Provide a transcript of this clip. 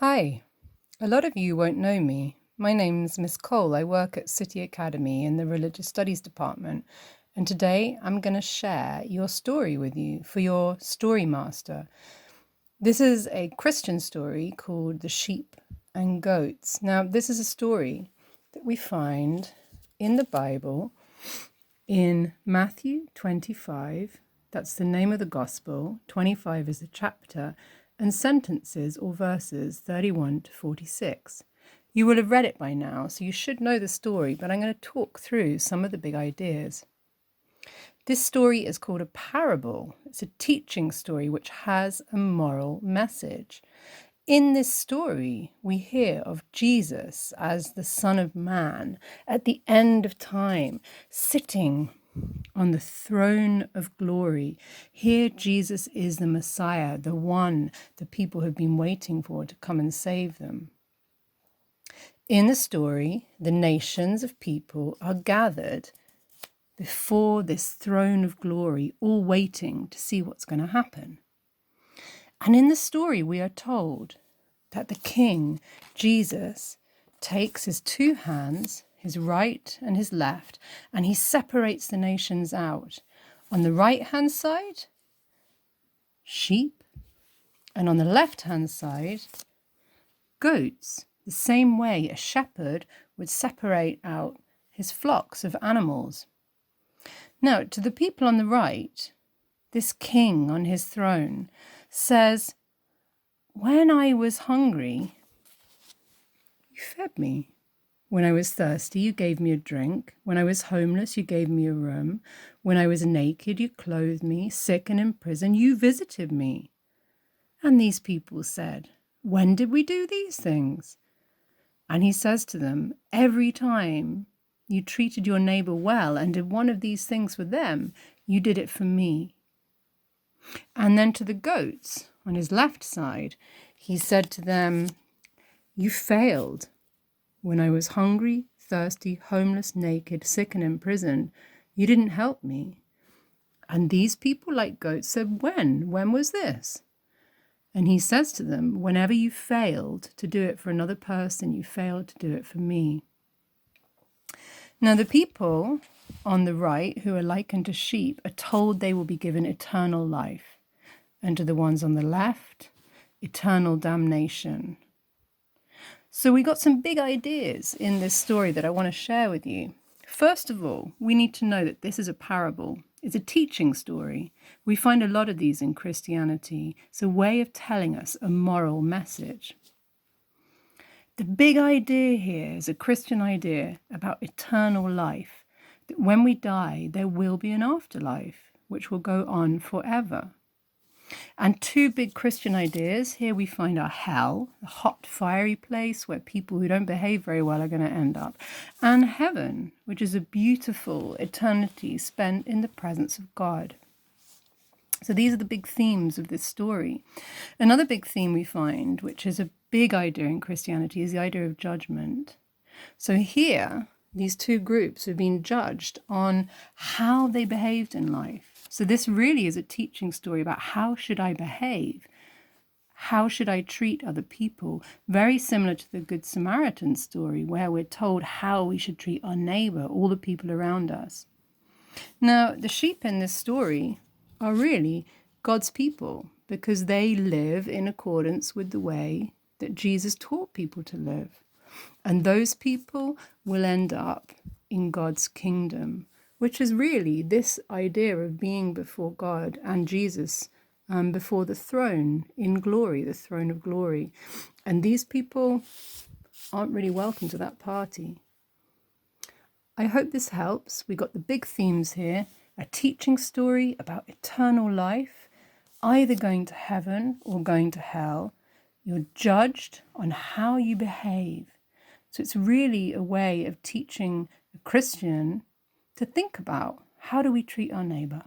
Hi, a lot of you won't know me. My name's Miss Cole. I work at City Academy in the Religious Studies Department, and today I'm going to share your story with you for your Story Master. This is a Christian story called The Sheep and Goats. Now, this is a story that we find in the Bible in Matthew 25. That's the name of the Gospel. 25 is the chapter, and sentences or verses 31 to 46. You will have read it by now, so you should know the story, but I'm going to talk through some of the big ideas. This story is called a parable. It's a teaching story which has a moral message. In this story, we hear of Jesus as the Son of Man at the end of time, sitting on the throne of glory. Here, Jesus is the Messiah, the one the people have been waiting for to come and save them. In the story, the nations of people are gathered before this throne of glory, all waiting to see what's going to happen. And in the story, we are told that the King, Jesus, takes his two hands, his right and his left, and he separates the nations out. On the right-hand side, sheep, and on the left-hand side, goats. The same way a shepherd would separate out his flocks of animals. Now, to the people on the right, this king on his throne says, "When I was hungry, you fed me. When I was thirsty, you gave me a drink. When I was homeless, you gave me a room. When I was naked, you clothed me. Sick and in prison, you visited me." And these people said, "When did we do these things?" And he says to them, "Every time you treated your neighbor well and did one of these things for them, you did it for me." And then to the goats on his left side, he said to them, "You failed. When I was hungry, thirsty, homeless, naked, sick, and in prison, you didn't help me." And these people, like goats, said, "When? When was this?" And he says to them, "Whenever you failed to do it for another person, you failed to do it for me." Now, the people on the right, who are likened to sheep, are told they will be given eternal life. And to the ones on the left, eternal damnation. So we got some big ideas in this story that I want to share with you. First of all, we need to know that this is a parable. It's a teaching story. We find a lot of these in Christianity. It's a way of telling us a moral message. The big idea here is a Christian idea about eternal life, that when we die, there will be an afterlife, which will go on forever. And two big Christian ideas here we find are hell, a hot, fiery place where people who don't behave very well are going to end up, and heaven, which is a beautiful eternity spent in the presence of God. So these are the big themes of this story. Another big theme we find, which is a big idea in Christianity, is the idea of judgment. So here, these two groups have been judged on how they behaved in life. So this really is a teaching story about how should I behave? How should I treat other people? Very similar to the Good Samaritan story, where we're told how we should treat our neighbor, all the people around us. Now, the sheep in this story are really God's people because they live in accordance with the way that Jesus taught people to live. And those people will end up in God's kingdom, which is really this idea of being before God and Jesus before the throne in glory, the throne of glory. And these people aren't really welcome to that party. I hope this helps. We got the big themes here, a teaching story about eternal life, either going to heaven or going to hell. You're judged on how you behave. So it's really a way of teaching a Christian to think about, how do we treat our neighbor?